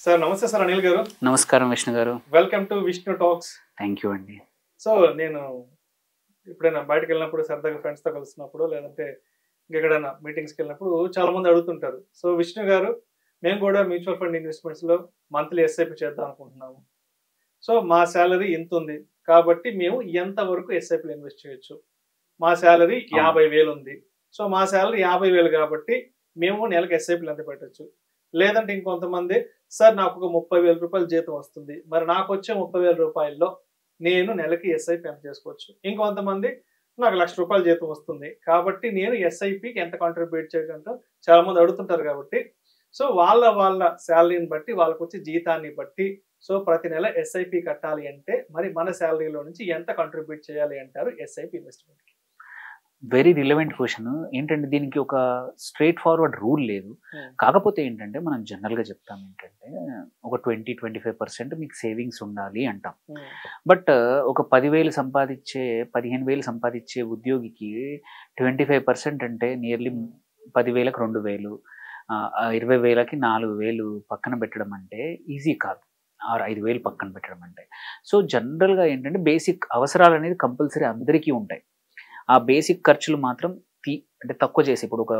Sir నమస్తే sir Anil గారు. నమస్కారం విష్ణు గారు. Welcome to Vishnu talks. Thank you అండి. సో నేను ఎప్పుడైనా బయటకు వెళ్ళినప్పుడు సరదాగా ఫ్రెండ్స్తో కలిసినప్పుడు లేదంటే ఇంకెక్కడైనా మీటింగ్స్కి వెళ్ళినప్పుడు చాలా మంది అడుగుతుంటారు. సో విష్ణు గారు, మేము కూడా మ్యూచువల్ ఫండ్ ఇన్వెస్ట్మెంట్స్లో మంత్లీ ఎస్ఐపి చేద్దాం అనుకుంటున్నాము. సో మా శాలరీ ఇంత ఉంది కాబట్టి మేము ఎంతవరకు ఎస్ఐపిలో ఇన్వెస్ట్ చేయొచ్చు? మా శాలరీ 50,000 ఉంది. సో మా శాలరీ 50,000 కాబట్టి మేము నెలకు ఎస్ఐపిలు ఎంత పెట్టచ్చు? లేదంటే ఇంకొంతమంది, సార్ నాకు ఒక 30,000 రూపాయలు జీతం వస్తుంది, మరి నాకు వచ్చే 30,000 రూపాయల్లో నేను నెలకి ఎస్ఐపి ఎంత చేసుకోవచ్చు? ఇంకొంతమంది, నాకు 1,00,000 రూపాయలు జీతం వస్తుంది కాబట్టి నేను ఎస్ఐపికి ఎంత కాంట్రిబ్యూట్ చేయగలంటూ చాలా మంది అడుగుతుంటారు. కాబట్టి సో వాళ్ళ శాలరీని బట్టి, వాళ్ళకి వచ్చే జీతాన్ని బట్టి, సో ప్రతి నెల ఎస్ఐపి కట్టాలి అంటే మరి మన శాలరీలో నుంచి ఎంత కాంట్రిబ్యూట్ చేయాలి అంటారు ఎస్ఐపి ఇన్వెస్ట్మెంట్కి? Very relevant question. ఏంటంటే దీనికి ఒక స్ట్రైట్ ఫార్వర్డ్ రూల్ లేదు. కాకపోతే ఏంటంటే మనం జనరల్గా చెప్తాం ఏంటంటే ఒక 20-25% మీకు సేవింగ్స్ ఉండాలి అంటాం. బట్ ఒక 10,000 సంపాదించే 15,000 సంపాదించే ఉద్యోగికి 25% అంటే నియర్లీ 10,000కి 2,000, 20,000కి 4,000 పక్కన పెట్టడం అంటే ఈజీ కాదు. 5,000 పక్కన పెట్టడం అంటే. సో జనరల్గా ఏంటంటే బేసిక్ అవసరాలు అనేది కంపల్సరీ అందరికీ ఉంటాయి. ఆ బేసిక్ ఖర్చులు మాత్రం అంటే తక్కువ చేసి, ఇప్పుడు ఒక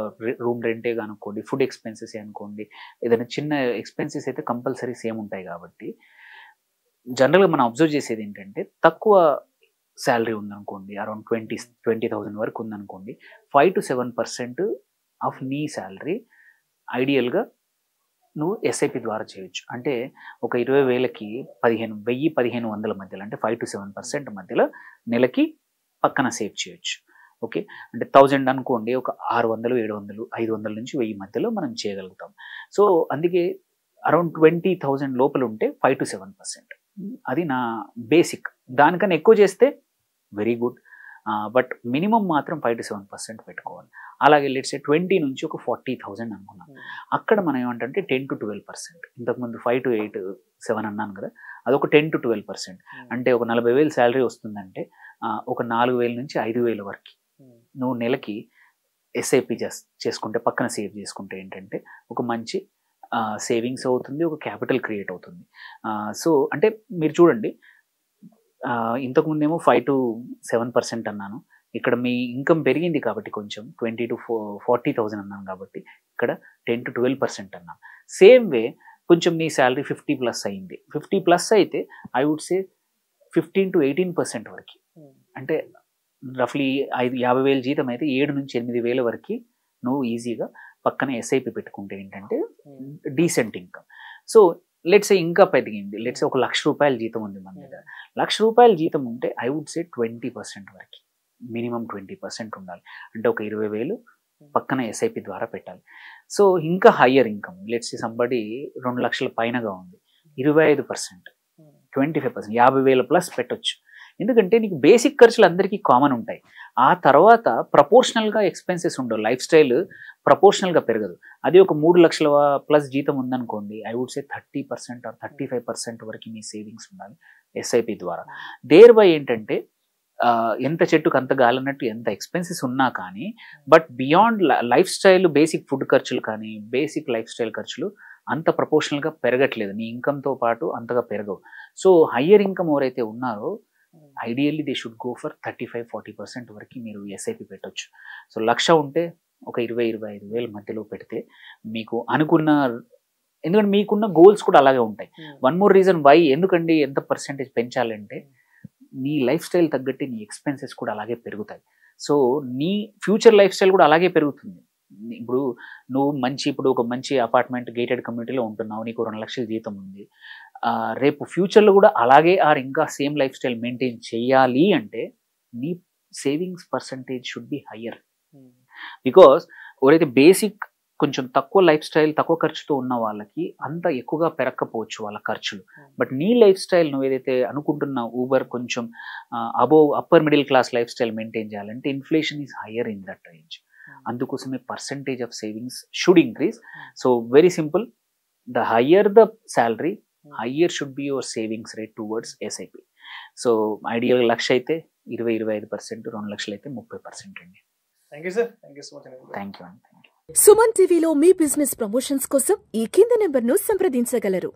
రూమ్ రెంటే అనుకోండి, ఫుడ్ ఎక్స్పెన్సెస్ అనుకోండి, ఏదైనా చిన్న ఎక్స్పెన్సెస్ అయితే కంపల్సరీ సేమ్ ఉంటాయి. కాబట్టి జనరల్గా మనం అబ్జర్వ్ చేసేది ఏంటంటే తక్కువ శాలరీ ఉందనుకోండి, అరౌండ్ 20,000 వరకు ఉందనుకోండి, 5-7% ఆఫ్ నీ శాలరీ ఐడియల్గా నువ్వు ఎస్ఐపి ద్వారా చేయొచ్చు. అంటే ఒక 20,000కి 1,100 మధ్యలో, అంటే 5-7% మధ్యలో నెలకి పక్కన సేవ్ చేయొచ్చు. ఓకే, అంటే 1,000 అనుకోండి, ఒక 600, 700, 500 నుంచి 1,000 మధ్యలో మనం చేయగలుగుతాం. సో అందుకే అరౌండ్ 20,000 లోపల ఉంటే 5-7%, అది నా బేసిక్. దానికన్నా ఎక్కువ చేస్తే వెరీ గుడ్, బట్ మినిమం మాత్రం 5-7% పెట్టుకోవాలి. అలాగే లెట్స్ 20 నుంచి ఒక 40,000 అనుకున్నాం. అక్కడ మనం ఏమంటే 10-12%, ఇంతకుముందు 5-8-7 అన్నాను కదా, అదొక 10-12%. అంటే ఒక 40,000 శాలరీ వస్తుందంటే ఒక 4,000 నుంచి 5,000 వరకు నువ్వు నెలకి ఎస్ఐపి చేసుకుంటే, పక్కన సేవ్ చేసుకుంటే ఏంటంటే ఒక మంచి సేవింగ్స్ అవుతుంది, ఒక క్యాపిటల్ క్రియేట్ అవుతుంది. సో అంటే మీరు చూడండి, ఇంతకుముందేమో 5-7% అన్నాను, ఇక్కడ మీ ఇన్కమ్ పెరిగింది కాబట్టి కొంచెం 20-40,000 అన్నాను, కాబట్టి ఇక్కడ 10-12% అన్నాను. సేమ్ వే కొంచెం నీ శాలరీ 50+ అయింది, 50+ అయితే ఐ వుడ్ సే 15-18% వరకు, అంటే రఫ్లీ 50,000 జీతం అయితే 7-8,000 వరకు నువ్వు ఈజీగా పక్కన ఎస్ఐపి పెట్టుకుంటే ఏంటంటే డీసెంట్ ఇన్కమ్. సో లెట్స్ ఇంకా పెరిగింది, లెట్స్ ఒక 1,00,000 రూపాయల జీతం ఉంది మన దగ్గర, 1,00,000 రూపాయల జీతం ఉంటే ఐ వుడ్ సే 20% వరకు, మినిమం 20% ఉండాలి. అంటే ఒక 20,000 పక్కన ఎస్ఐపి ద్వారా పెట్టాలి. సో ఇంకా హయ్యర్ ఇన్కమ్, లెట్స్ సంబడి 2,00,000 పైనగా ఉంది, 25%, 25%, 50,000+ పెట్టొచ్చు. ఎందుకంటే నీకు బేసిక్ ఖర్చులు అందరికీ కామన్ ఉంటాయి. ఆ తర్వాత ప్రపోర్షనల్గా ఎక్స్పెన్సెస్ ఉండవు, లైఫ్ స్టైల్ ప్రపోర్షనల్గా పెరగదు. అది ఒక 3,00,000+ జీతం ఉందనుకోండి, ఐ వుడ్ సే 30% ఆర్ 35% వరకు మీ సేవింగ్స్ ఉండాలి ఎస్ఐపి ద్వారా. దేర్ బై ఏంటంటే ఎంత చెట్టుకు అంత గాలన్నట్టు, ఎంత ఎక్స్పెన్సెస్ ఉన్నా కానీ, but beyond life style, basic food ఖర్చులు కానీ, బేసిక్ లైఫ్ స్టైల్ ఖర్చులు అంత ప్రపోర్షనల్గా పెరగట్లేదు, నీ ఇన్కమ్తో పాటు అంతగా పెరగవు. సో హయ్యర్ ఇన్కమ్ ఎవరైతే ఉన్నారో ideally they should go for 35-40% వరకు మీరు ఎస్ఐపి పెట్టొచ్చు. సో 1,00,000 ఉంటే ఒక 20-25,000 మధ్యలో పెడితే మీకు అనుకున్న, ఎందుకంటే మీకున్న గోల్స్ కూడా అలాగే ఉంటాయి. వన్ మోర్ రీజన్ వై, ఎందుకండి ఎంత పర్సెంటేజ్ పెంచాలంటే నీ లైఫ్ స్టైల్ తగ్గట్టు నీ ఎక్స్పెన్సెస్ కూడా అలాగే పెరుగుతాయి. సో నీ ఫ్యూచర్ లైఫ్ స్టైల్ కూడా అలాగే పెరుగుతుంది. ఇప్పుడు నువ్వు ఇప్పుడు ఒక మంచి అపార్ట్మెంట్ గేటెడ్ కమ్యూనిటీలో ఉంటున్నావు, నీకు 2,00,000 జీతం ఉంది, రేపు ఫ్యూచర్లో కూడా అలాగే ఆర్ ఇంకా సేమ్ లైఫ్ స్టైల్ మెయింటైన్ చేయాలి అంటే నీ savings percentage should be higher. Because ఎవరైతే బేసిక్ కొంచెం తక్కువ లైఫ్ స్టైల్, తక్కువ ఖర్చుతో ఉన్న వాళ్ళకి అంత ఎక్కువగా పెరగకపోవచ్చు వాళ్ళ ఖర్చులు. బట్ నీ లైఫ్ స్టైల్ నువ్వు ఏదైతే అనుకుంటున్నావు, ఊబర్ కొంచెం upper middle class lifestyle maintain చేయాలంటే inflation is higher in that range. అందుకోసమే percentage of savings should increase. So very simple, the higher the salary, higher should be your savings rate towards SIP. So ideal 1,00,000 అయితే 20-25%, 2,00,000 అయితే 30% అండి. Thank you sir, thank you so much. Thank you అండి. సుమన్ టీవీలో మీ business promotions కోసం ఈ కింది నెంబర్ను సంప్రదించగలరు.